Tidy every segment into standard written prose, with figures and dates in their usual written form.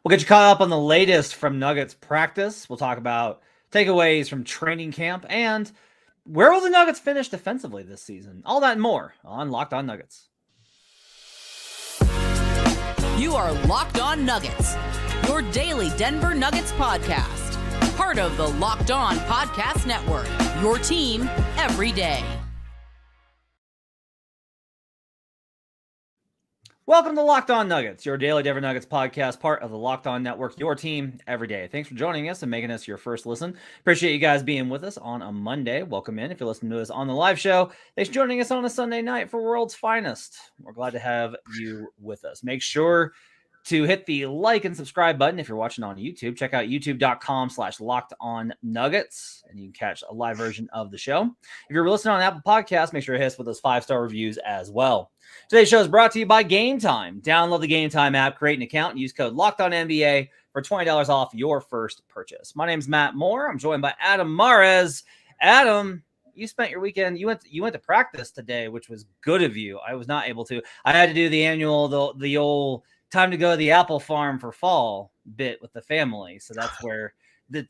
We'll get you caught up on the latest from Nuggets practice. We'll talk about takeaways from training camp and where will the Nuggets finish defensively this season. All that and more on Locked On Nuggets. You are Locked On Nuggets, your daily Denver Nuggets podcast. Part of the Locked On Podcast Network, your team every day. Welcome to Locked On Nuggets, your daily Denver Nuggets podcast, part of the Locked On Network, your team every day. Thanks for joining us and making us your first listen. Appreciate you guys being with us on a Monday. Welcome in. If you're listening to us on the live show, thanks for joining us on a Sunday night for World's Finest. We're glad to have you with us. Make sure to hit the like and subscribe button if you're watching on YouTube. Check out youtube.com/LockedOnNuggets, and you can catch a live version of the show. If you're listening on Apple Podcasts, make sure to hit us with those 5-star reviews as well. Today's show is brought to you by Gametime. Download the Gametime app, create an account, and use code LOCKEDONNBA for $20 off your first purchase. My name's Matt Moore. I'm joined by Adam Mares. Adam, you spent your weekend. You went to practice today, which was good of you. I was not able to. I had to do the annual, the old time to go to the apple farm for fall bit with the family. So that's where we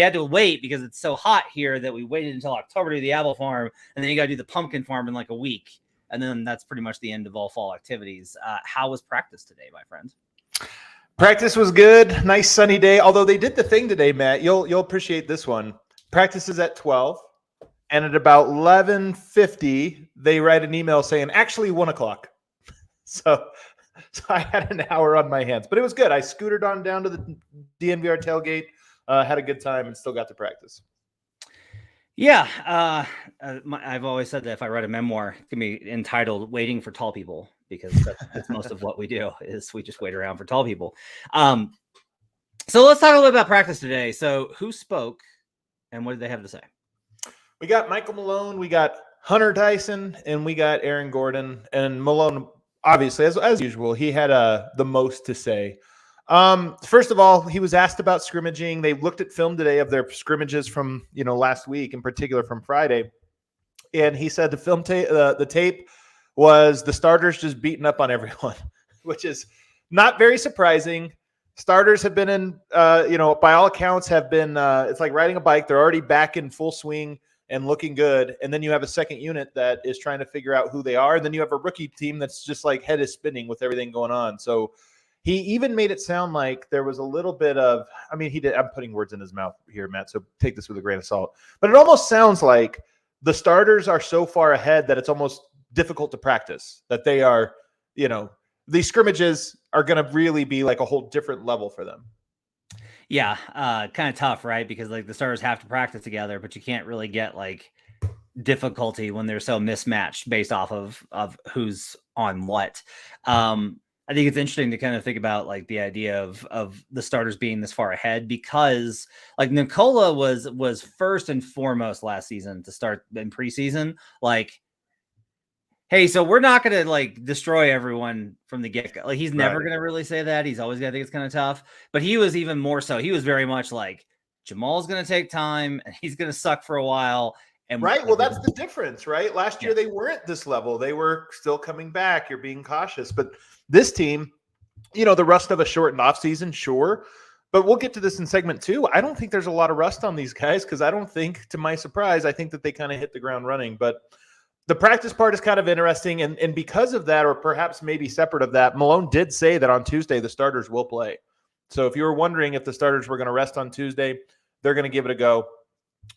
had to wait because it's so hot here that we waited until October to do the apple farm, and then you got to do the pumpkin farm in like a week. And then that's pretty much the end of all fall activities. How was practice today, my friend? Practice was good. Nice sunny day. Although they did the thing today, Matt, you'll appreciate this one. Practice is at 12, and at about 11:50, they write an email saying actually 1 o'clock. So I had an hour on my hands, but it was good. I scootered on down to the DNVR tailgate, had a good time, and still got to practice. Yeah, I've always said that if I write a memoir, it can be entitled "Waiting for Tall People" because that's most of what we do is we just wait around for tall people. So let's talk a little bit about practice today. So who spoke, and what did they have to say? We got Michael Malone, we got Hunter Tyson, and we got Aaron Gordon. And Malone, obviously, as usual, he had the most to say. First of all, he was asked about scrimmaging. They looked at film today of their scrimmages from, last week, in particular from Friday. And he said the tape was the starters just beating up on everyone, which is not very surprising. Starters have been in, by all accounts have been, it's like riding a bike. They're already back in full swing and looking good. And then you have a second unit that is trying to figure out who they are. And then you have a rookie team that's just like head is spinning with everything going on. So he even made it sound like there was a little bit of, he did, I'm putting words in his mouth here, Matt, so take this with a grain of salt. But it almost sounds like the starters are so far ahead that it's almost difficult to practice, that they are, these scrimmages are going to really be like a whole different level for them. Yeah, kind of tough, right? Because like the starters have to practice together, but you can't really get like difficulty when they're so mismatched based off of who's on what. I think it's interesting to kind of think about like the idea of the starters being this far ahead because like Nikola was first and foremost last season to start in preseason. Like, hey, so we're not going to like destroy everyone from the get-go. Like he's never going to really say that. He's always going to think it's kind of tough, but he was even more so. He was very much like Jamal's going to take time and he's going to suck for a while. And right. Well, that's the difference, right? Last year, they weren't this level. They were still coming back. You're being cautious. But this team, the rust of a shortened offseason, sure. But we'll get to this in segment 2. I don't think there's a lot of rust on these guys because I don't think, to my surprise, I think that they kind of hit the ground running. But the practice part is kind of interesting. And because of that, or perhaps maybe separate of that, Malone did say that on Tuesday, the starters will play. So if you were wondering if the starters were going to rest on Tuesday, they're going to give it a go.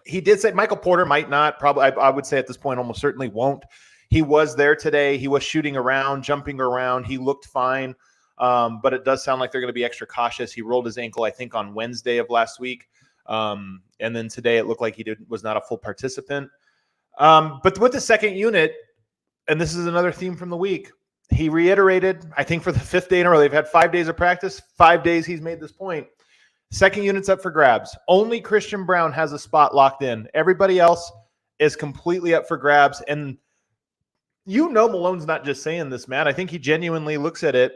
He did say Michael Porter might not, probably, I would say at this point, almost certainly won't. He was there today. He was shooting around, jumping around. He looked fine, but it does sound like they're going to be extra cautious. He rolled his ankle, I think, on Wednesday of last week. And then today it looked like he was not a full participant. But with the second unit, and this is another theme from the week, he reiterated, I think for the 5th day in a row, they've had 5 days of practice, 5 days he's made this point. Second unit's up for grabs. Only Christian Brown has a spot locked in. Everybody else is completely up for grabs. And Malone's not just saying this, Matt. I think he genuinely looks at it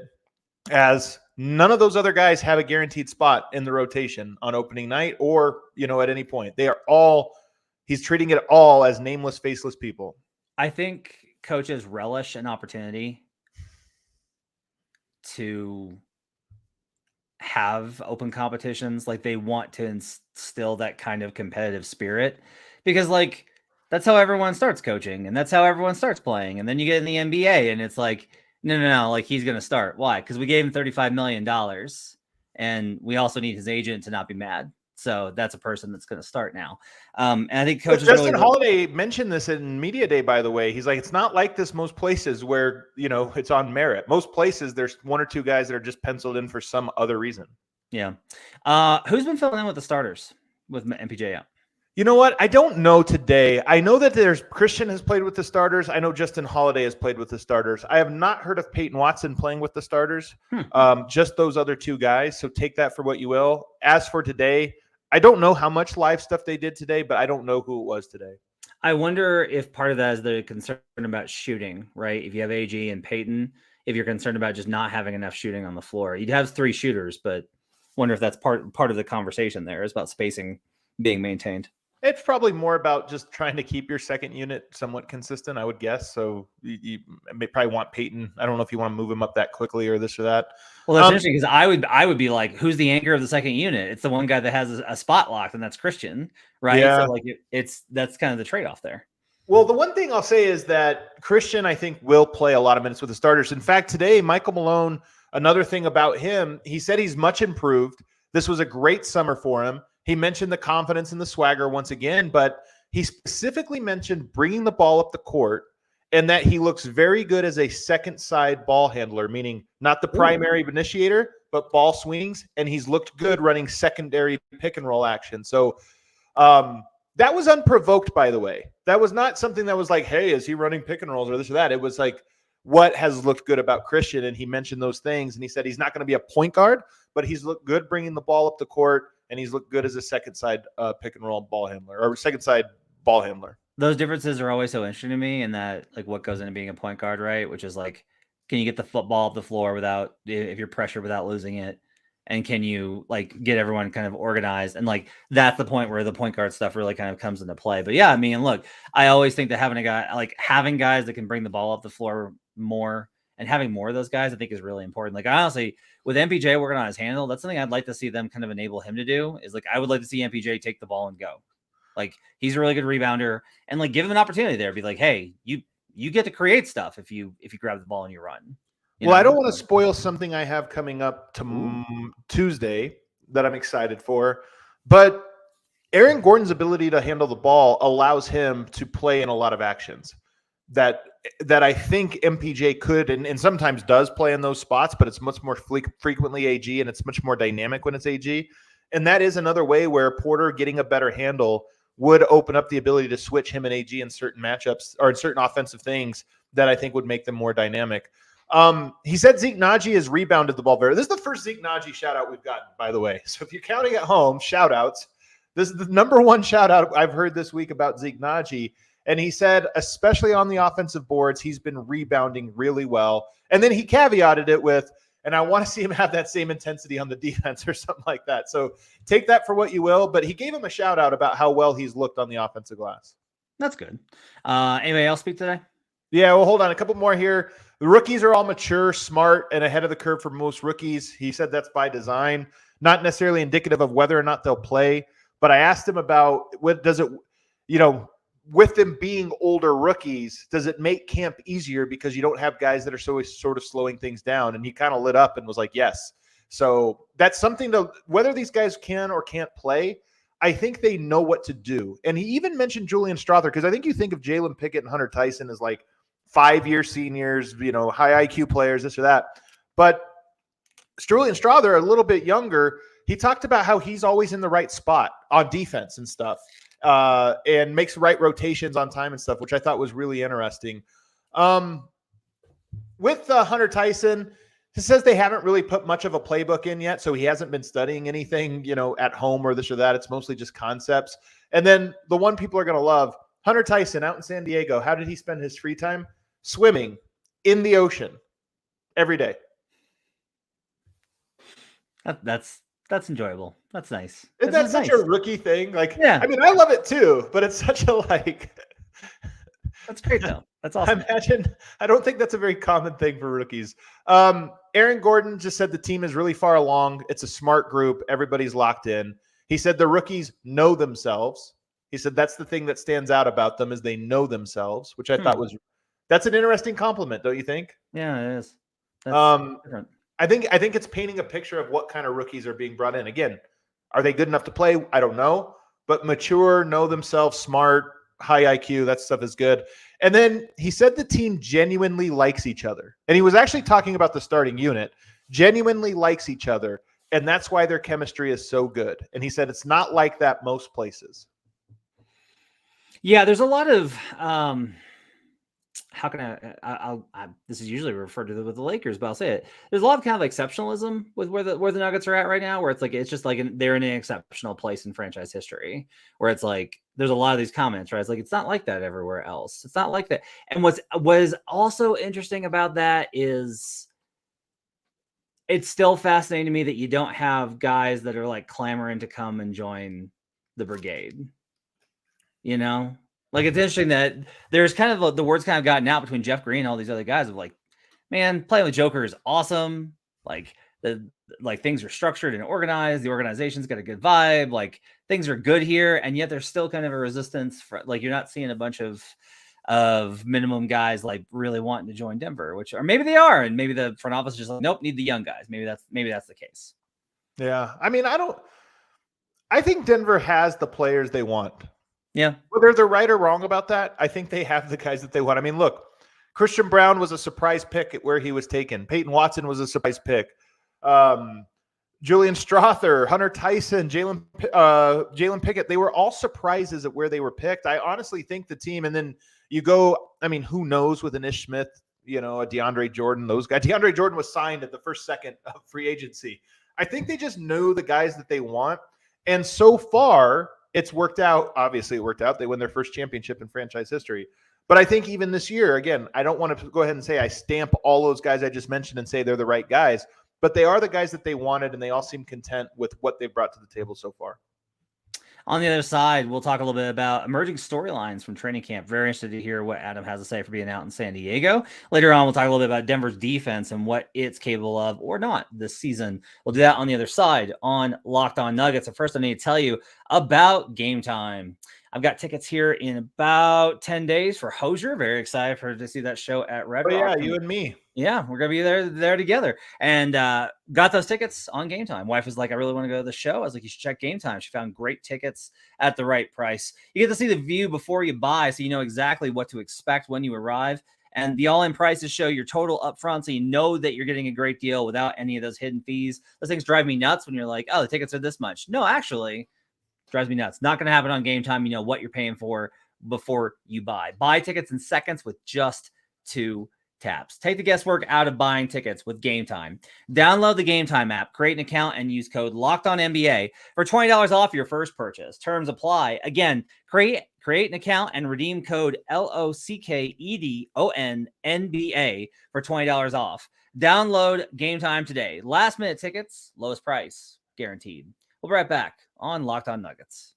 as none of those other guys have a guaranteed spot in the rotation on opening night or, at any point. He's treating it all as nameless, faceless people. I think coaches relish an opportunity to have open competitions. Like they want to instill that kind of competitive spirit because like that's how everyone starts coaching and that's how everyone starts playing. And then you get in the NBA and it's like, no, like he's going to start. Why? Because we gave him $35 million and we also need his agent to not be mad. So that's a person that's going to start now. And I think coaches Justin Holiday mentioned this in Media Day, by the way. He's like, it's not like this most places where, it's on merit. Most places there's one or two guys that are just penciled in for some other reason. Yeah. Who's been filling in with the starters with MPJ out? You know what? I don't know today. I know that Christian has played with the starters. I know Justin Holiday has played with the starters. I have not heard of Peyton Watson playing with the starters. Just those other two guys. So take that for what you will. As for today, I don't know how much live stuff they did today, but I don't know who it was today. I wonder if part of that is the concern about shooting, right? If you have AG and Peyton, if you're concerned about just not having enough shooting on the floor, you'd have 3 shooters, but wonder if that's part of the conversation there is about spacing being maintained. It's probably more about just trying to keep your second unit somewhat consistent, I would guess. So you may probably want Peyton. I don't know if you want to move him up that quickly or this or that. Well, that's interesting because I would be like, who's the anchor of the second unit? It's the one guy that has a spot locked, and that's Christian, right? Yeah. So like that's kind of the trade-off there. Well, the one thing I'll say is that Christian, I think, will play a lot of minutes with the starters. In fact, today, Michael Malone, another thing about him, he said he's much improved. This was a great summer for him. He mentioned the confidence and the swagger once again, but he specifically mentioned bringing the ball up the court and that he looks very good as a second side ball handler, meaning not the primary initiator, but ball swings. And he's looked good running secondary pick and roll action. So that was unprovoked, by the way. That was not something that was like, hey, is he running pick and rolls or this or that? It was like, what has looked good about Christian? And he mentioned those things. And he said he's not going to be a point guard, but he's looked good bringing the ball up the court. And he's looked good as a second side pick and roll ball handler or second side ball handler. Those differences are always so interesting to me, and that like what goes into being a point guard, right? Which is like, can you get the football off the floor without if you're pressured without losing it, and can you like get everyone kind of organized? And like that's the point where the point guard stuff really kind of comes into play. But yeah, I mean, look, I always think that having guys that can bring the ball off the floor more. And having more of those guys, I think, is really important. Like, honestly, with MPJ working on his handle, that's something I'd like to see them kind of enable him to do. Is like, I would like to see MPJ take the ball and go. Like, he's a really good rebounder, and like, give him an opportunity there. Be like, hey, you get to create stuff if you grab the ball and you run. Well, I don't want to spoil something I have coming up Tuesday that I'm excited for, but Aaron Gordon's ability to handle the ball allows him to play in a lot of actions that I think MPJ could and sometimes does play in those spots, but it's much more frequently AG, and it's much more dynamic when it's AG. And that is another way where Porter getting a better handle would open up the ability to switch him and AG in certain matchups or in certain offensive things that I think would make them more dynamic. He said Zeke Naji has rebounded the ball very. This is the first Zeke Naji shout out we've gotten, by the way. So if you're counting at home, shout outs. This is the number one shout out I've heard this week about Zeke Naji. And he said, especially on the offensive boards, he's been rebounding really well. And then he caveated it with, and I want to see him have that same intensity on the defense or something like that. So take that for what you will. But he gave him a shout out about how well he's looked on the offensive glass. That's good. Anybody else speak today? Yeah, well, hold on. A couple more here. The rookies are all mature, smart, and ahead of the curve for most rookies. He said that's by design, not necessarily indicative of whether or not they'll play. But I asked him about what does it, with them being older rookies, does it make camp easier because you don't have guys that are so sort of slowing things down? And he kind of lit up and was like, yes. So that's something to, whether these guys can or can't play, I think they know what to do. And he even mentioned Julian Strother, because I think you think of Jalen Pickett and Hunter Tyson as like 5-year seniors, high IQ players, this or that. But Julian Strother, a little bit younger, he talked about how he's always in the right spot on defense and stuff. And makes right rotations on time and stuff, which I thought was really interesting. With Hunter Tyson, he says they haven't really put much of a playbook in yet, so he hasn't been studying anything, at home or this or that. It's mostly just concepts. And then the one people are going to love, Hunter Tyson out in San Diego. How did he spend his free time? Swimming in the ocean every day. That's enjoyable. That's nice. That's such a rookie thing. Like, yeah. I mean, I love it too, but it's such a That's great though. That's awesome. I don't think that's a very common thing for rookies. Aaron Gordon just said the team is really far along. It's a smart group. Everybody's locked in. He said the rookies know themselves. He said that's the thing that stands out about them is they know themselves, which I thought that's an interesting compliment, don't you think? Yeah, it is. That's different. I think it's painting a picture of what kind of rookies are being brought in. Again, are they good enough to play? I don't know. But mature, know themselves, smart, high IQ, that stuff is good. And then he said the team genuinely likes each other. And he was actually talking about the starting unit, genuinely likes each other. And that's why their chemistry is so good. And he said it's not like that most places. Yeah, there's a lot of how can I this is usually referred to with the Lakers, but I'll say it. There's a lot of kind of exceptionalism with where the Nuggets are at right now, where it's just like they're in an exceptional place in franchise history, where it's like there's a lot of these comments, right? It's like it's not like that everywhere else. It's not like that. And what is also interesting about that is it's still fascinating to me that you don't have guys that are like clamoring to come and join the brigade. You know? Like, it's interesting that there's kind of the word's kind of gotten out between Jeff Green and all these other guys of like, man, playing with Joker is awesome. Like things are structured and organized. The organization's got a good vibe. Like things are good here. And yet there's still kind of a resistance for like, you're not seeing a bunch of minimum guys like really wanting to join Denver, or maybe they are. And maybe the front office is just like, nope, need the young guys. Maybe that's the case. Yeah. I mean, I think Denver has the players they want. Yeah. Whether they're right or wrong about that, I think they have the guys that they want. I mean, look, Christian Brown was a surprise pick at where he was taken. Peyton Watson was a surprise pick. Julian Strother, Hunter Tyson, Jalen Pickett, they were all surprises at where they were picked. I honestly think the team, and then you go, I mean, who knows with an Ish Smith, a DeAndre Jordan, those guys. DeAndre Jordan was signed at the first second of free agency. I think they just know the guys that they want. And so far, it's worked out. Obviously, it worked out. They win their first championship in franchise history. But I think even this year, again, I don't want to go ahead and say I stamp all those guys I just mentioned and say they're the right guys, but they are the guys that they wanted, and they all seem content with what they've brought to the table so far. On the other side, we'll talk a little bit about emerging storylines from training camp. Very interested to hear what Adam has to say for being out in San Diego. Later on, we'll talk a little bit about Denver's defense and what it's capable of or not this season. We'll do that on the other side on Locked On Nuggets. So first, I need to tell you about Gametime. I've got tickets here in about 10 days for Hozier. Very excited to see that show at Red Rock. Yeah, you and me. Yeah, we're going to be there together. And got those tickets on Gametime. Wife was like, I really want to go to the show. I was like, you should check Gametime. She found great tickets at the right price. You get to see the view before you buy, so you know exactly what to expect when you arrive. And the all-in prices show your total up front, so you know that you're getting a great deal without any of those hidden fees. Those things drive me nuts when you're like, oh, the tickets are this much. No, actually, drives me nuts. Not going to happen on Gametime. You know what you're paying for before you buy. Buy tickets in seconds with just 2 taps. Take the guesswork out of buying tickets with Gametime. Download the Gametime app, create an account, and use code LOCKEDONNBA for $20 off your first purchase. Terms apply. Again, create an account and redeem code LOCKEDONNBA for $20 off. Download Gametime today. Last minute tickets, lowest price, guaranteed. We'll be right back on Locked On Nuggets.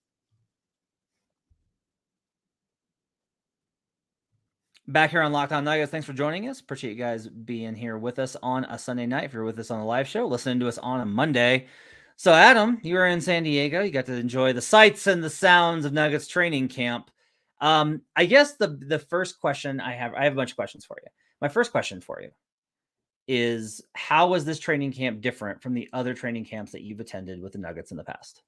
Back here on Locked On Nuggets. Thanks for joining us. Appreciate you guys being here with us on a Sunday night. If you're with us on the live show, listening to us on a Monday. So, Adam, you were in San Diego. You got to enjoy the sights and the sounds of Nuggets training camp. I guess the first question I have a bunch of questions for you. My first question for you is, how was this training camp different from the other training camps that you've attended with the Nuggets in the past?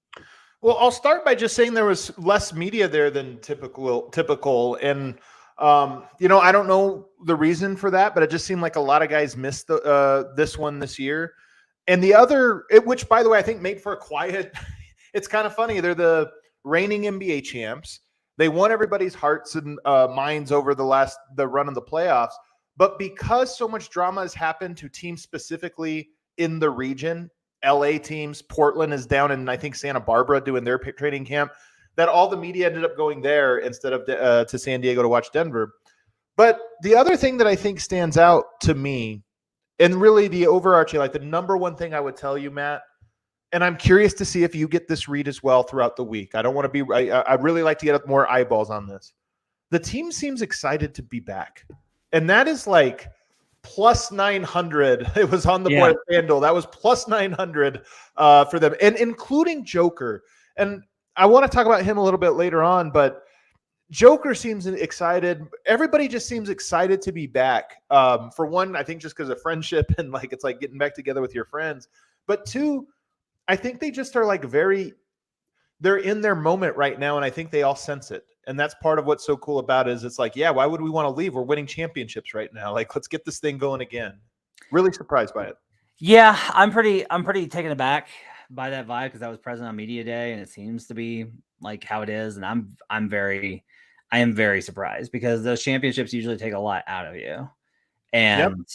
Well, I'll start by just saying there was less media there than typical. And, I don't know the reason for that, but it just seemed like a lot of guys missed this one this year. And the other, which by the way, I think made for a quiet, it's kind of funny. They're the reigning NBA champs. They won everybody's hearts and minds over the run of the playoffs. But because so much drama has happened to teams specifically in the region, LA teams, Portland is down in, I think, Santa Barbara doing their training camp, that all the media ended up going there instead of to San Diego to watch Denver. But the other thing that I think stands out to me, and really the overarching, like the number one thing I would tell you, Matt, and I'm curious to see if you get this read as well throughout the week. I don't want to be, I really like to get more eyeballs on this. The team seems excited to be back. And that is like, plus 900. It was on the board at FanDuel. That was plus 900 for them, and including Joker. And I want to talk about him a little bit later on, but Joker seems excited. Everybody just seems excited to be back. For one, I think just because of friendship and like it's like getting back together with your friends. But two, I think they just are like they're in their moment right now, and I think they all sense it. And that's part of what's so cool about it is it's like, yeah, why would we want to leave? We're winning championships right now. Like, let's get this thing going again. Really surprised by it. Yeah, I'm pretty taken aback by that vibe because I was present on media day, and it seems to be like how it is. And I am very surprised because those championships usually take a lot out of you. And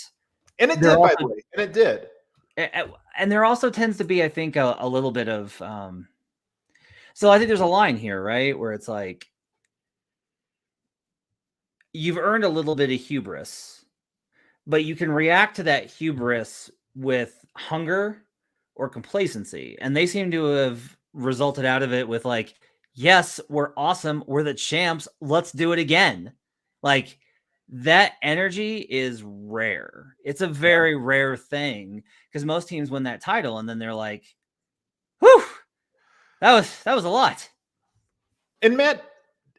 and it did, by the way. And it did. And there also tends to be, I think, a little bit of so I think there's a line here, right? Where it's like you've earned a little bit of hubris, but you can react to that hubris with hunger or complacency. And they seem to have resulted out of it with like, yes, we're awesome. We're the champs. Let's do it again. Like that energy is rare. It's a very rare thing because most teams win that title and then they're like, whew, that was a lot. And Matt,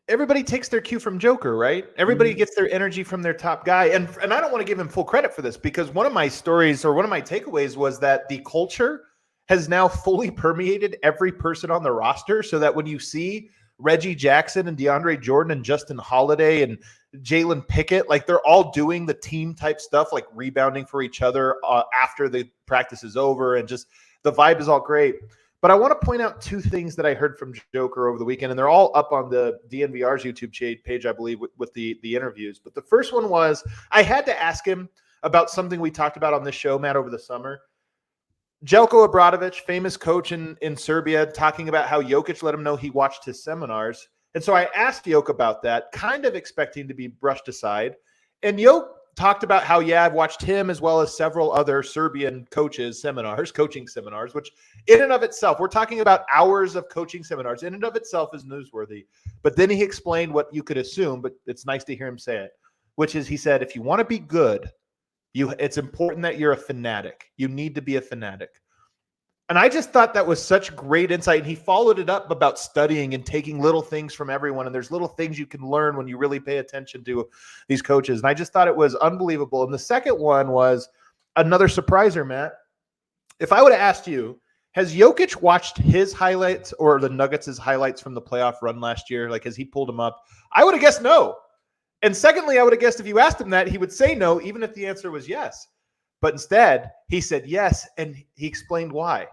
everybody takes their cue from Joker, right? Everybody gets their energy from their top guy. And I don't want to give him full credit for this because one of my stories or one of my takeaways was that the culture has now fully permeated every person on the roster so that when you see Reggie Jackson and DeAndre Jordan and Justin Holiday and Jalen Pickett, like they're all doing the team type stuff, like rebounding for each other after the practice is over. And just the vibe is all great. But I want to point out two things that I heard from Joker over the weekend, and they're all up on the DNVR's YouTube page, I believe, with the interviews. But the first one was I had to ask him about something we talked about on this show, Matt, over the summer. Jelko Obradovic, famous coach in Serbia, talking about how Jokic let him know he watched his seminars. And so I asked Jokic about that, kind of expecting to be brushed aside. And Jokic talked about how, I've watched him as well as several other Serbian coaching seminars, which in and of itself, we're talking about hours of coaching seminars, in and of itself is newsworthy. But then he explained what you could assume, but it's nice to hear him say it, which is he said, if you want to be good, it's important that you're a fanatic. You need to be a fanatic. And I just thought that was such great insight. And he followed it up about studying and taking little things from everyone. And there's little things you can learn when you really pay attention to these coaches. And I just thought it was unbelievable. And the second one was another surpriser, Matt. If I would have asked you, has Jokic watched his highlights or the Nuggets' highlights from the playoff run last year? Like, has he pulled them up? I would have guessed no. And secondly, I would have guessed if you asked him that, he would say no, even if the answer was yes. But instead, he said yes, and he explained why.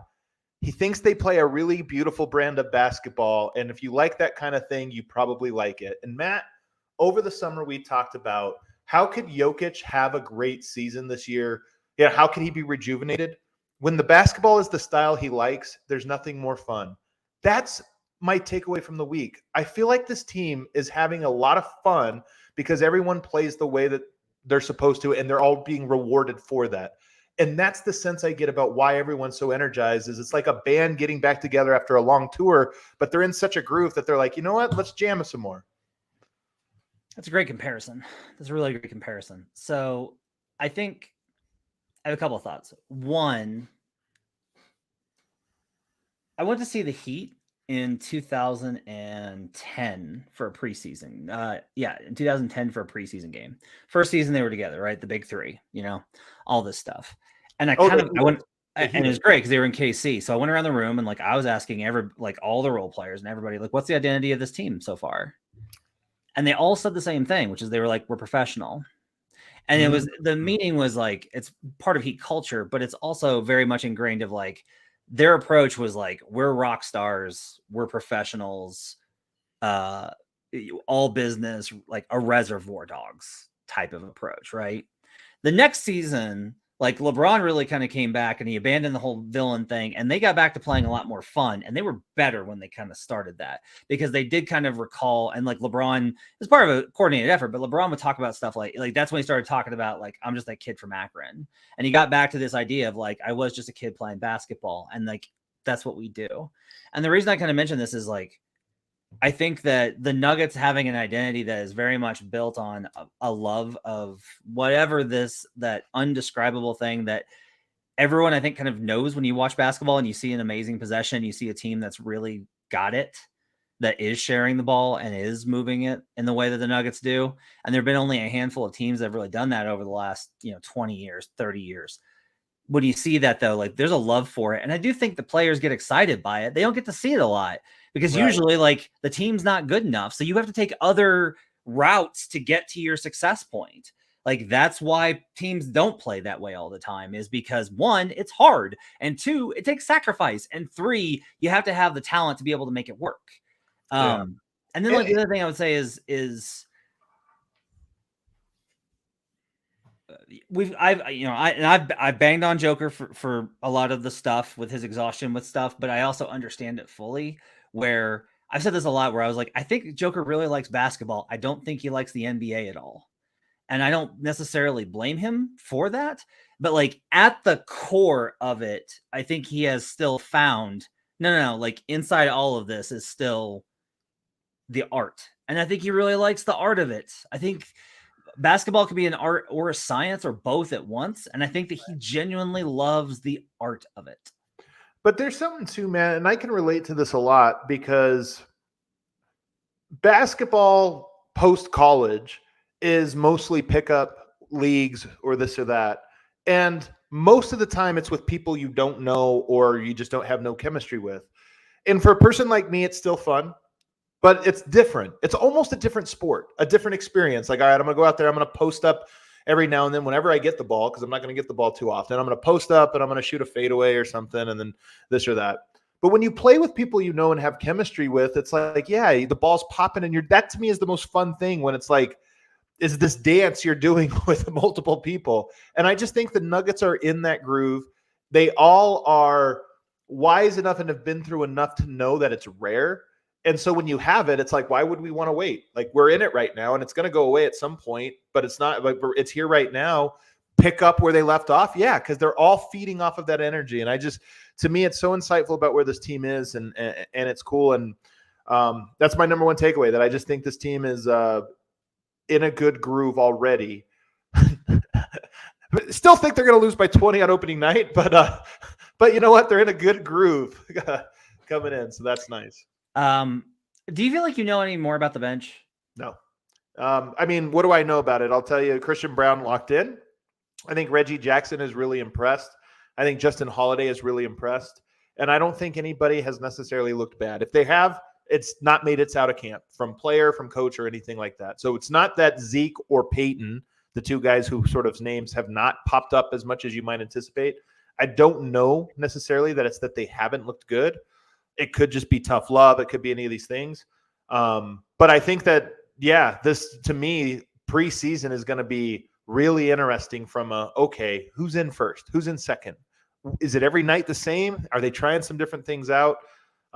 He thinks they play a really beautiful brand of basketball, and if you like that kind of thing, you probably like it. And Matt, over the summer, we talked about how could Jokic have a great season this year? Yeah, how could he be rejuvenated? When the basketball is the style he likes, there's nothing more fun. That's my takeaway from the week. I feel like this team is having a lot of fun because everyone plays the way that they're supposed to, and they're all being rewarded for that. And that's the sense I get about why everyone's so energized is it's like a band getting back together after a long tour, but they're in such a groove that they're like, you know what, let's jam some more. That's a great comparison. That's a really great comparison. So I think I have a couple of thoughts. One, I went to see the Heat in 2010 for a preseason. In 2010 for a preseason game. First season they were together, right? The big three, all this stuff. And I went, and it was great because they were in KC. So I went around the room and I was asking all the role players and everybody, what's the identity of this team so far? And they all said the same thing, which is they were like, we're professional. And it was, the meaning was it's part of Heat culture, but it's also very much ingrained of their approach was we're rock stars, we're professionals, all business, a Reservoir Dogs type of approach, right? The next season, LeBron really kind of came back and he abandoned the whole villain thing and they got back to playing a lot more fun. And they were better when they kind of started that because they did kind of recall, and LeBron is part of a coordinated effort, but LeBron would talk about stuff like that's when he started talking about I'm just that kid from Akron. And he got back to this idea of I was just a kid playing basketball and that's what we do. And the reason I kind of mention this is I think that the Nuggets having an identity that is very much built on a love of whatever that undescribable thing that everyone I think kind of knows when you watch basketball and you see an amazing possession, you see a team that's really got it, that is sharing the ball and is moving it in the way that the Nuggets do. And there've been only a handful of teams that have really done that over the last, 20 years, 30 years. When you see that though, like there's a love for it. And I do think the players get excited by it. They don't get to see it a lot because usually like the team's not good enough. So you have to take other routes to get to your success point. Like that's why teams don't play that way all the time, is because 1, it's hard, and 2, it takes sacrifice, and 3, you have to have the talent to be able to make it work. And then like the other thing I would say is I've banged on Joker for a lot of the stuff with his exhaustion with stuff, but I also understand it fully, where I've said this a lot, where I was like, I think Joker really likes basketball. I don't think he likes the NBA at all. And I don't necessarily blame him for that, but like at the core of it, I think he has still found, no, like inside all of this is still the art. And I think he really likes the art of it. I think basketball can be an art or a science or both at once. And I think that he genuinely loves the art of it. But there's something too, man, and I can relate to this a lot because basketball post-college is mostly pickup leagues or this or that. And most of the time it's with people you don't know or you just don't have no chemistry with. And for a person like me, it's still fun, but it's different. It's almost a different sport, a different experience. Like, all right, I'm going to go out there. I'm going to post up every now and then whenever I get the ball, because I'm not going to get the ball too often. I'm going to post up and I'm going to shoot a fadeaway or something and then this or that. But when you play with people you know and have chemistry with, it's like, yeah, the ball's popping and that to me is the most fun thing, when it's like, is this dance you're doing with multiple people. And I just think the Nuggets are in that groove. They all are wise enough and have been through enough to know that it's rare. And so when you have it, it's like, why would we want to wait? Like, we're in it right now and it's going to go away at some point, but it's not like it's here right now. Pick up where they left off. Yeah. Cause they're all feeding off of that energy. And to me, it's so insightful about where this team is and it's cool. And that's my number one takeaway, that I just think this team is, in a good groove already. Still think they're going to lose by 20 on opening night, but you know what? They're in a good groove coming in, so that's nice. Do you feel like you know any more about the bench? No. I mean, what do I know about it? I'll tell you, Christian Brown locked in. I think Reggie Jackson is really impressed. I think Justin Holiday is really impressed. And I don't think anybody has necessarily looked bad. If they have, it's not made its out of camp from player, from coach, or anything like that. So it's not that Zeke or Peyton, the two guys who sort of names have not popped up as much as you might anticipate. I don't know necessarily that it's that they haven't looked good. It could just be tough love. It could be any of these things. But I think that, yeah, this to me, preseason is going to be really interesting from okay, who's in first? Who's in second? Is it every night the same? Are they trying some different things out?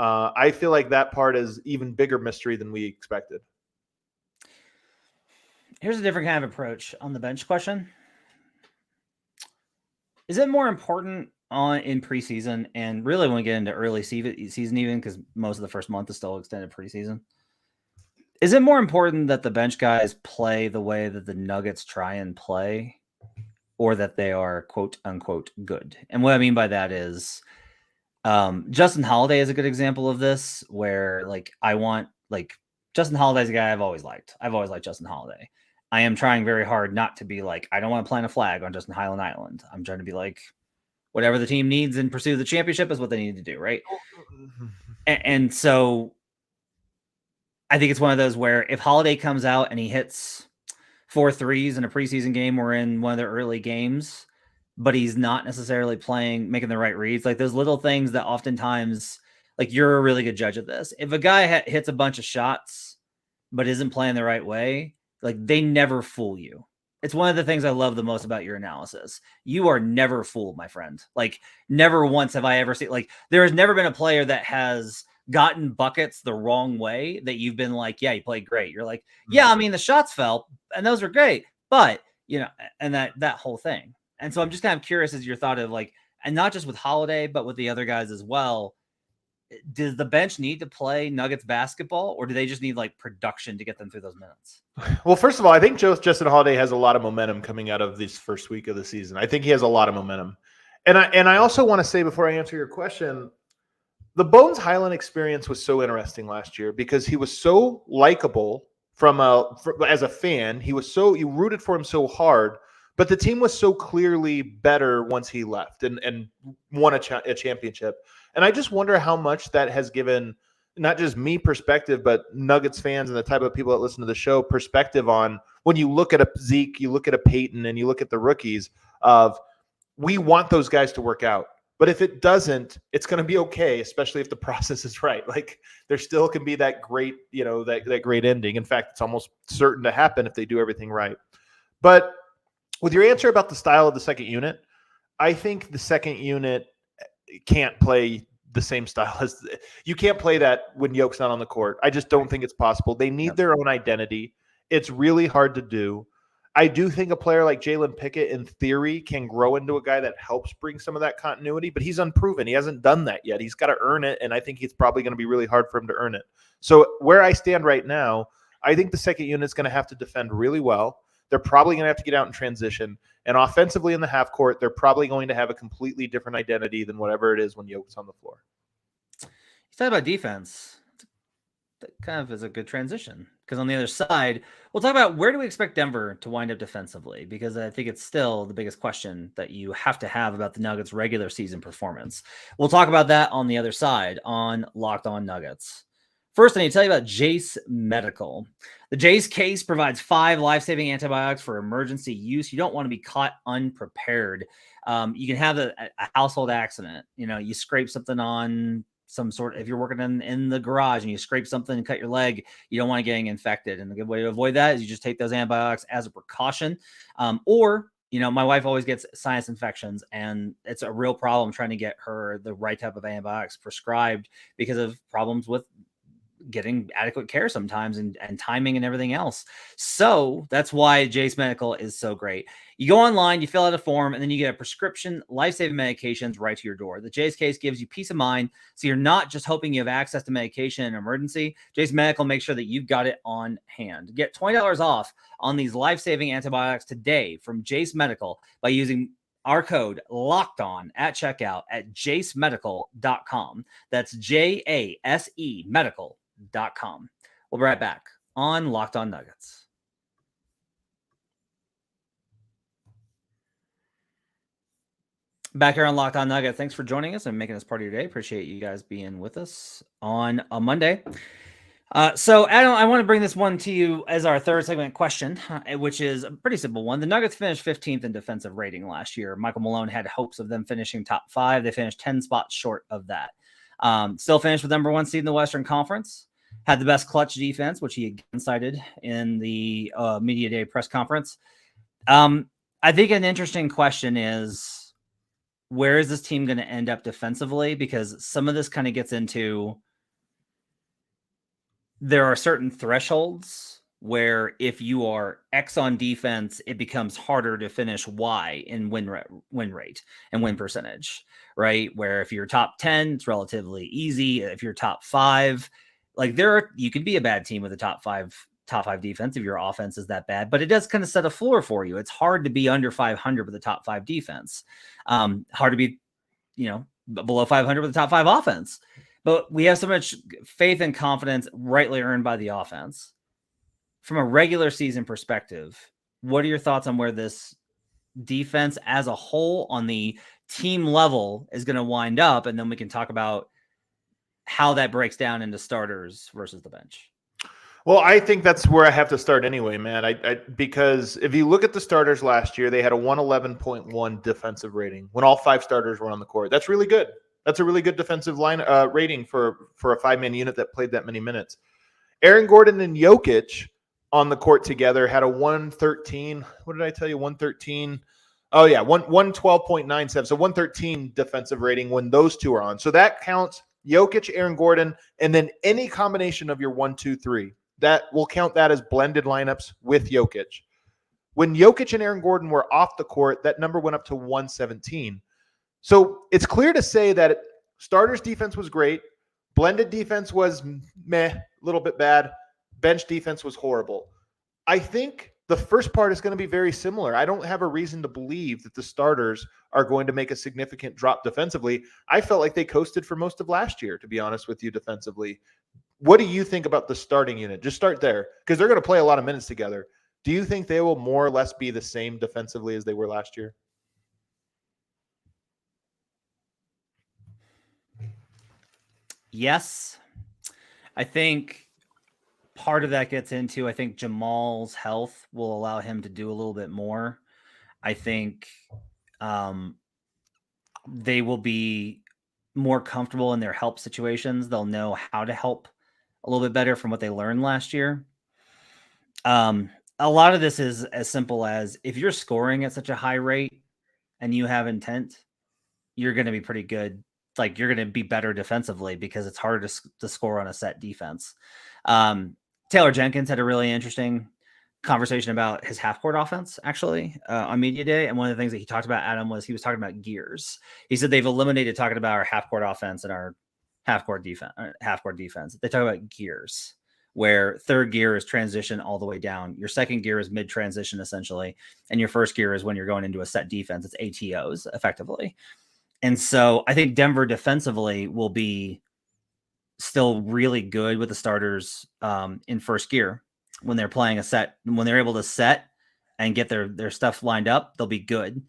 I feel like that part is even bigger mystery than we expected. Here's a different kind of approach on the bench question. Is it more important in preseason, and really when we get into early season even, because most of the first month is still extended preseason, is it more important that the bench guys play the way that the Nuggets try and play, or that they are quote unquote good? And what I mean by that is, Justin Holiday is a good example of this, where Justin Holiday's a guy I've always liked. I've always liked Justin Holiday. I am trying very hard not to be like, I don't want to plant a flag on Justin Highland Island. I'm trying to be like, whatever the team needs in pursuit of the championship is what they need to do, right? And so I think it's one of those where if Holiday comes out and he hits 4 threes in a preseason game or in one of their early games, but he's not necessarily making the right reads, like those little things that oftentimes, like, you're a really good judge of this. If a guy hits a bunch of shots, but isn't playing the right way, like, they never fool you. It's one of the things I love the most about your analysis. You are never fooled, my friend. Like, never once have I ever seen, like, there has never been a player that has gotten buckets the wrong way that you've been like, yeah, you played great. You're like, yeah, I mean, the shots fell and those were great, but, and that whole thing. And so I'm just kind of curious as your thought of, like, and not just with Holiday, but with the other guys as well. does the bench need to play Nuggets basketball, or do they just need like production to get them through those minutes? Well, first of all, I think Justin Holiday has a lot of momentum coming out of this first week of the season. I think he has a lot of momentum. And I also want to say, before I answer your question, the Bones Highland experience was so interesting last year because he was so likable as a fan. You rooted for him so hard, but the team was so clearly better once he left and won a championship. And I just wonder how much that has given not just me perspective, but Nuggets fans and the type of people that listen to the show perspective on when you look at a Zeke, you look at a Peyton, and you look at the rookies of, we want those guys to work out. But if it doesn't, it's going to be okay, especially if the process is right. Like, there still can be that great, that great ending. In fact, it's almost certain to happen if they do everything right. But with your answer about the style of the second unit, I think the second unit can't play the same style as you can't play that when Yoke's not on the court. I just don't think it's possible. They need their own identity. It's really hard to do. I do think a player like Jalen Pickett, in theory, can grow into a guy that helps bring some of that continuity, but he's unproven. He hasn't done that yet. He's got to earn it, and I think it's probably going to be really hard for him to earn it. So where I stand right now, I think the second unit is going to have to defend really well. They're probably going to have to get out in transition. And offensively in the half court, they're probably going to have a completely different identity than whatever it is when Yoke's on the floor. You talk about defense. That kind of is a good transition, because on the other side, we'll talk about where do we expect Denver to wind up defensively, because I think it's still the biggest question that you have to have about the Nuggets' regular season performance. We'll talk about that on the other side on Locked On Nuggets. First, I need to tell you about Jase Medical. The Jase case provides 5 life-saving antibiotics for emergency use. You don't want to be caught unprepared. You can have a household accident. You scrape something on some sort. If you're working in the garage and you scrape something and cut your leg, you don't want to get infected. And the good way to avoid that is you just take those antibiotics as a precaution. Or my wife always gets sinus infections, and it's a real problem trying to get her the right type of antibiotics prescribed because of problems with getting adequate care sometimes and timing and everything else. So that's why Jase Medical is so great. You go online, you fill out a form, and then you get a prescription life-saving medications right to your door. The Jase case gives you peace of mind, so you're not just hoping you have access to medication in an emergency. Jase Medical makes sure that you've got it on hand. Get $20 off on these life-saving antibiotics today from Jase Medical by using our code LOCKEDON at checkout at jasemedical.com. That's JASE medical.com. We'll be right back on Locked On Nuggets. Back here on Locked On Nuggets. Thanks for joining us and making us part of your day. Appreciate you guys being with us on a Monday. So Adam, I want to bring this one to you as our third segment question, which is a pretty simple one. The Nuggets finished 15th in defensive rating last year. Michael Malone had hopes of them finishing top 5. They finished 10 spots short of that. Still finished with number 1 seed in the Western Conference. Had the best clutch defense, which he again cited in the media day press conference. I think an interesting question is, where is this team going to end up defensively? Because some of this kind of gets into, there are certain thresholds where if you are X on defense, it becomes harder to finish Y in win rate and win percentage, right? Where if you're top 10, it's relatively easy. If you're top 5, you could be a bad team with a top five defense if your offense is that bad, but it does kind of set a floor for you. It's hard to be under 500 with a top 5 defense. Hard to be, below 500 with a top 5 offense. But we have so much faith and confidence rightly earned by the offense. From a regular season perspective, what are your thoughts on where this defense as a whole on the team level is going to wind up? And then we can talk about how that breaks down into starters versus the bench. Well, I think that's where I have to start anyway, man. Because if you look at the starters last year, they had a 111.1 defensive rating when all 5 starters were on the court. That's really good. That's a really good defensive line rating for a 5-man unit that played that many minutes. Aaron Gordon and Jokic on the court together had a 113. What did I tell you? 113. Oh, yeah, 112.97. So 113 defensive rating when those two are on. So that counts Jokic, Aaron Gordon, and then any combination of your 1, 2, 3. That will count that as blended lineups with Jokic. When Jokic and Aaron Gordon were off the court, that number went up to 117. So it's clear to say that starters defense was great. Blended defense was meh, a little bit bad. Bench defense was horrible. I think the first part is going to be very similar. I don't have a reason to believe that the starters are going to make a significant drop defensively. I felt like they coasted for most of last year, to be honest with you, defensively. What do you think about the starting unit? Just start there, because they're going to play a lot of minutes together. Do you think they will more or less be the same defensively as they were last year? Yes. I think part of that gets into, I think Jamal's health will allow him to do a little bit more. I think they will be more comfortable in their help situations. They'll know how to help a little bit better from what they learned last year. A lot of this is as simple as, if you're scoring at such a high rate and you have intent, you're going to be pretty good. Like, you're going to be better defensively because it's harder to score on a set defense. Taylor Jenkins had a really interesting conversation about his half-court offense, actually, on Media Day. And one of the things that he talked about, Adam, was he was talking about gears. He said they've eliminated talking about our half-court offense and our half-court defense. They talk about gears, where third gear is transition all the way down. Your second gear is mid-transition, essentially. And your first gear is when you're going into a set defense. It's ATOs, effectively. And so I think Denver defensively will be still really good with the starters in first gear. When they're playing a set, when they're able to set and get their stuff lined up, they'll be good.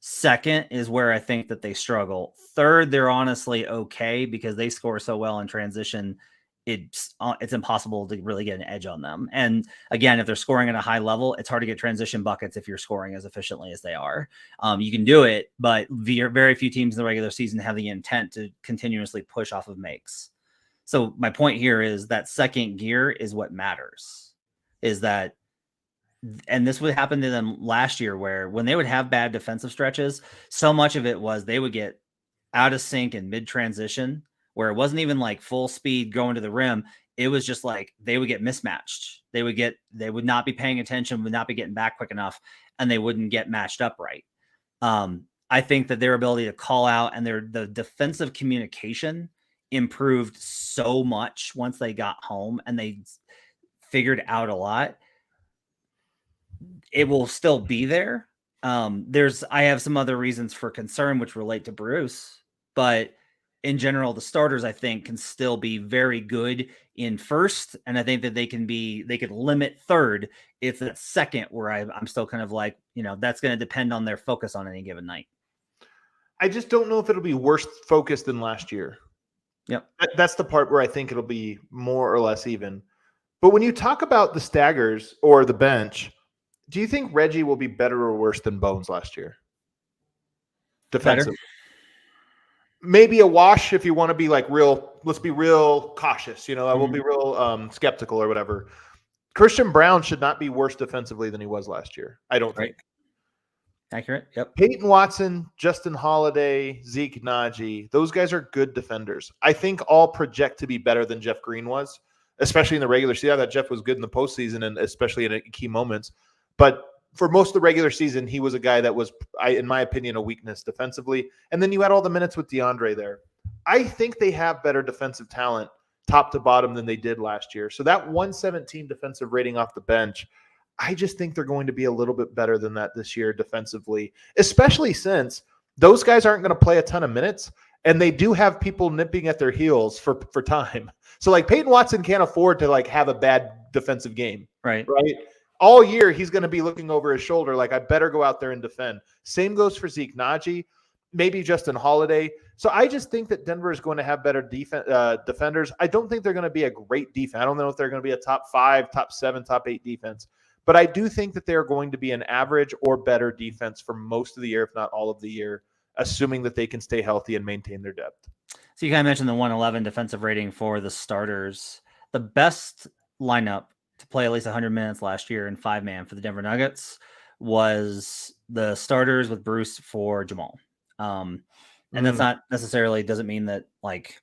Second is where I think that they struggle. Third, they're honestly okay because they score so well in transition. It's impossible to really get an edge on them. And again, if they're scoring at a high level, it's hard to get transition buckets if you're scoring as efficiently as they are. You can do it, but very few teams in the regular season have the intent to continuously push off of makes. So my point here is that second gear is what matters. Is that, and this would happen to them last year, where when they would have bad defensive stretches, so much of it was they would get out of sync in mid transition, where it wasn't even like full speed going to the rim. It was just like they would get mismatched. They would not be paying attention, would not be getting back quick enough, and they wouldn't get matched up right. I think that their ability to call out and the defensive communication improved so much once they got home and they figured out a lot. It will still be there. I have some other reasons for concern which relate to Bruce, but in general, the starters, I think, can still be very good in first. And I think that they could limit third. It's that second where I'm still kind of like, that's going to depend on their focus on any given night. I just don't know if it'll be worse focused than last year. Yep. That's the part where I think it'll be more or less even. But when you talk about the staggers or the bench, do you think Reggie will be better or worse than Bones last year? Defensive. Maybe a wash if you want to be like let's be real cautious. I will be real skeptical or whatever. Christian Brown should not be worse defensively than he was last year, I don't think. Accurate. Yep. Peyton Watson, Justin Holiday, Zeke Naji, those guys are good defenders. I think all project to be better than Jeff Green was, especially in the regular season. I thought Jeff was good in the postseason and especially in key moments. But for most of the regular season, he was a guy that was, in my opinion, a weakness defensively. And then you had all the minutes with DeAndre there. I think they have better defensive talent top to bottom than they did last year. So that 117 defensive rating off the bench, I just think they're going to be a little bit better than that this year defensively, especially since those guys aren't going to play a ton of minutes and they do have people nipping at their heels for time. So like Peyton Watson can't afford to like have a bad defensive game. Right. All year, he's going to be looking over his shoulder like, I better go out there and defend. Same goes for Zeke Naji, maybe Justin Holiday. So I just think that Denver is going to have better defenders. I don't think they're going to be a great defense. I don't know if they're going to be a top 5, top 7, top 8 defense. But I do think that they're going to be an average or better defense for most of the year, if not all of the year, assuming that they can stay healthy and maintain their depth. So you kind of mentioned the 111 defensive rating for the starters. The best lineup to play at least 100 minutes last year in 5-man for the Denver Nuggets was the starters with Bruce for Jamal. And that's not necessarily doesn't mean that like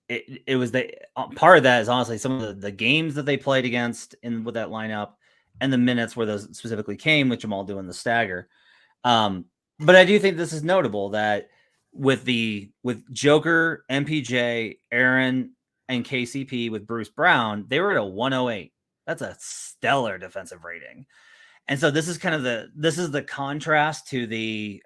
it was the part of that is honestly some of the games that they played against with that lineup and the minutes where those specifically came with Jamal doing the stagger. But I do think this is notable that with Joker, MPJ, Aaron, and KCP with Bruce Brown, they were at a 108. That's a stellar defensive rating. And so this is kind of the contrast to the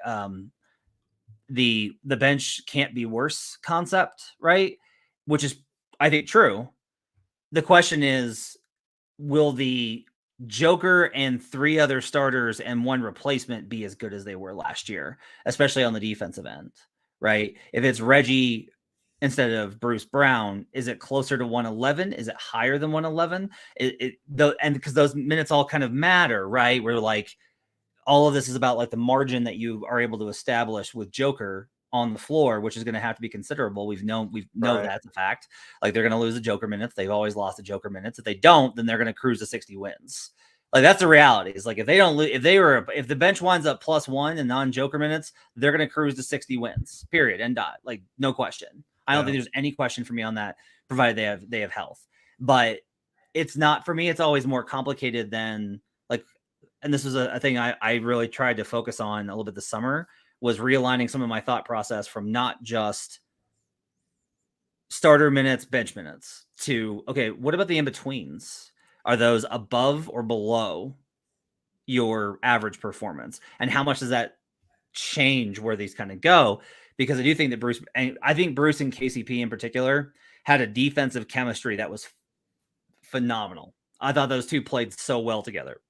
bench can't be worse concept, right? Which is, I think, true. The question is, will the Joker and 3 other starters and 1 replacement be as good as they were last year, especially on the defensive end, right? If it's Reggie instead of Bruce Brown, is it closer to 111? Is it higher than 111? And because those minutes all kind of matter, right? We're like, all of this is about like the margin that you are able to establish with Joker on the floor, which is going to have to be considerable. We know Right. that's a fact. Like they're going to lose the Joker minutes. They've always lost the Joker minutes. If they don't, then they're going to cruise to 60 wins. Like that's the reality. It's like if they don't lose, if the bench winds up +1 in non-Joker minutes, they're going to cruise to 60 wins. Period. End dot. Like no question. I don't think there's any question for me on that, provided they have health. But it's not for me. It's always more complicated than like. And this was a thing I really tried to focus on a little bit this summer, was realigning some of my thought process from not just starter minutes, bench minutes to, okay, what about the in-betweens? Are those above or below your average performance? And how much does that change where these kind of go? Because I do think that Bruce and KCP in particular had a defensive chemistry that was phenomenal. I thought those two played so well together.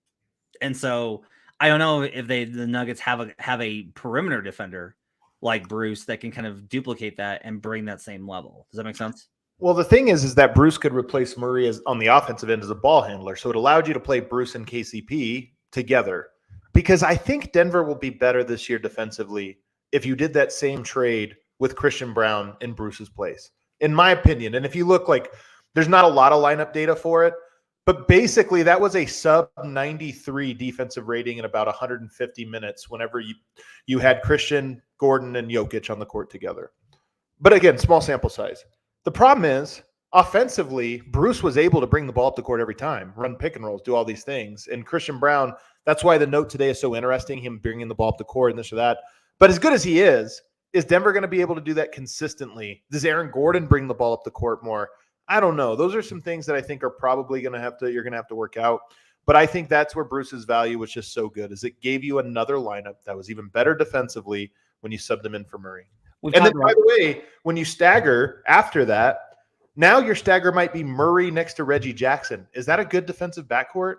And so I don't know if the Nuggets have a perimeter defender like Bruce that can kind of duplicate that and bring that same level. Does that make sense? Well, the thing is that Bruce could replace Murray as on the offensive end as a ball handler. So it allowed you to play Bruce and KCP together, because I think Denver will be better this year defensively if you did that same trade with Christian Brown in Bruce's place, in my opinion. And if you look, like, there's not a lot of lineup data for it, but basically that was a sub 93 defensive rating in about 150 minutes whenever you had Christian, Gordon, and Jokic on the court together. But again, small sample size. The problem is, offensively, Bruce was able to bring the ball up the court every time, run pick and rolls, do all these things. And Christian Brown, that's why the note today is so interesting, him bringing the ball up the court and this or that. But as good as he is Denver going to be able to do that consistently? Does Aaron Gordon bring the ball up the court more? I don't know. Those are some things that I think are probably you're going to have to work out. But I think that's where Bruce's value was just so good, is it gave you another lineup that was even better defensively when you subbed him in for Murray. And then, by the way, when you stagger after that, now your stagger might be Murray next to Reggie Jackson. Is that a good defensive backcourt?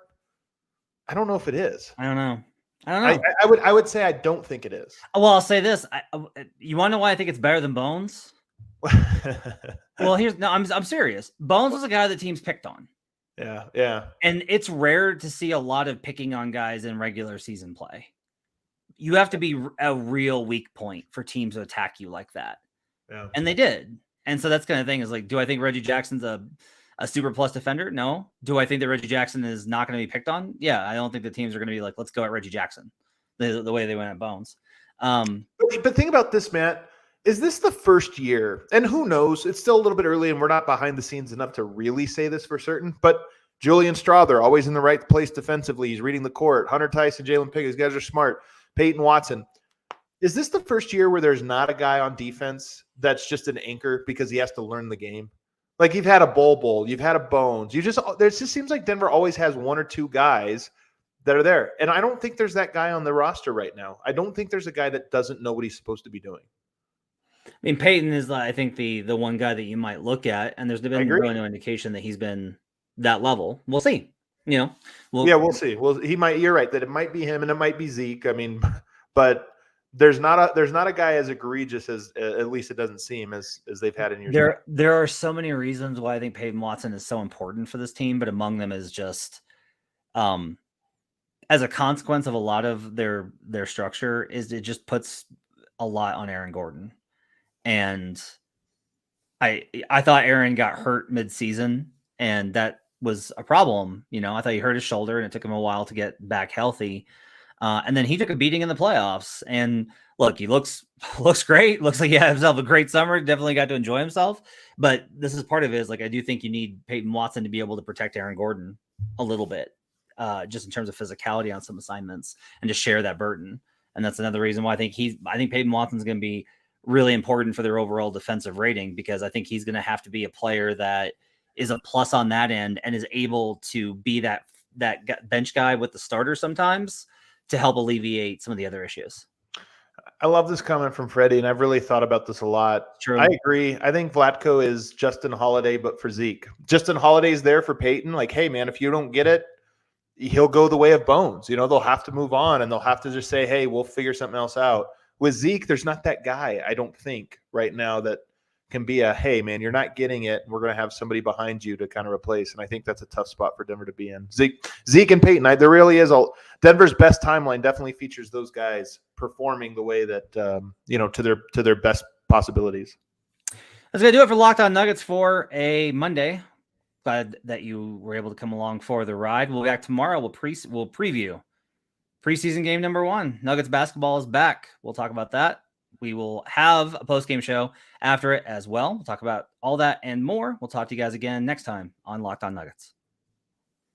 I don't know if it is. I don't know. I would say I don't think it is. Well, I'll say this. You want to know why I think it's better than Bones? Well, I'm serious. Bones was a guy that teams picked on. Yeah. And it's rare to see a lot of picking on guys in regular season play. You have to be a real weak point for teams to attack you like that. Yeah. And they did. And so that's kind of thing is like, do I think Reggie Jackson's a super plus defender? No. Do I think that Reggie Jackson is not going to be picked on? Yeah. I don't think the teams are going to be like, let's go at Reggie Jackson the way they went at Bones. But think about this, Matt. Is this the first year? And who knows? It's still a little bit early and we're not behind the scenes enough to really say this for certain. But Julian Strawther, always in the right place defensively. He's reading the court. Hunter Tyson, Jalen Pickett, these guys are smart. Peyton Watson. Is this the first year where there's not a guy on defense that's just an anchor because he has to learn the game? Like, you've had a Bol, you've had a Bones. There just seems like Denver always has one or two guys that are there. And I don't think there's that guy on the roster right now. I don't think there's a guy that doesn't know what he's supposed to be doing. I mean, Peyton is, I think, the one guy that you might look at, and there's been really no indication that he's been that level. We'll see. We'll see. Well, he might. You're right that it might be him and it might be Zeke. I mean, but there's not a guy as egregious as, at least it doesn't seem, as they've had in years. There are so many reasons why I think Peyton Watson is so important for this team, but among them is just, as a consequence of a lot of their structure, is it just puts a lot on Aaron Gordon. And I thought Aaron got hurt mid-season, and that was a problem. I thought he hurt his shoulder, and it took him a while to get back healthy. And then he took a beating in the playoffs. And look, he looks great. Looks like he had himself a great summer. Definitely got to enjoy himself. But this is part of it. Is like, I do think you need Peyton Watson to be able to protect Aaron Gordon a little bit, just in terms of physicality on some assignments, and to share that burden. And that's another reason why I think Peyton Watson's going to be really important for their overall defensive rating, because I think he's going to have to be a player that is a plus on that end and is able to be that bench guy with the starter sometimes to help alleviate some of the other issues. I love this comment from Freddie, and I've really thought about this a lot. True. I agree. I think Vlatko is Justin Holiday, but for Zeke. Justin Holiday's there for Peyton. Like, hey, man, if you don't get it, he'll go the way of Bones. They'll have to move on, and they'll have to just say, hey, we'll figure something else out. With Zeke, there's not that guy, I don't think, right now that can be a, hey, man, you're not getting it. We're going to have somebody behind you to kind of replace. And I think that's a tough spot for Denver to be in. Zeke and Peyton, there really is Denver's best timeline definitely features those guys performing the way that, to their best possibilities. That's going to do it for Locked On Nuggets for a Monday. Glad that you were able to come along for the ride. We'll be back tomorrow. We'll preview preseason game number 1. Nuggets basketball is back. We'll talk about that. We will have a post-game show after it as well. We'll talk about all that and more. We'll talk to you guys again next time on Locked On Nuggets.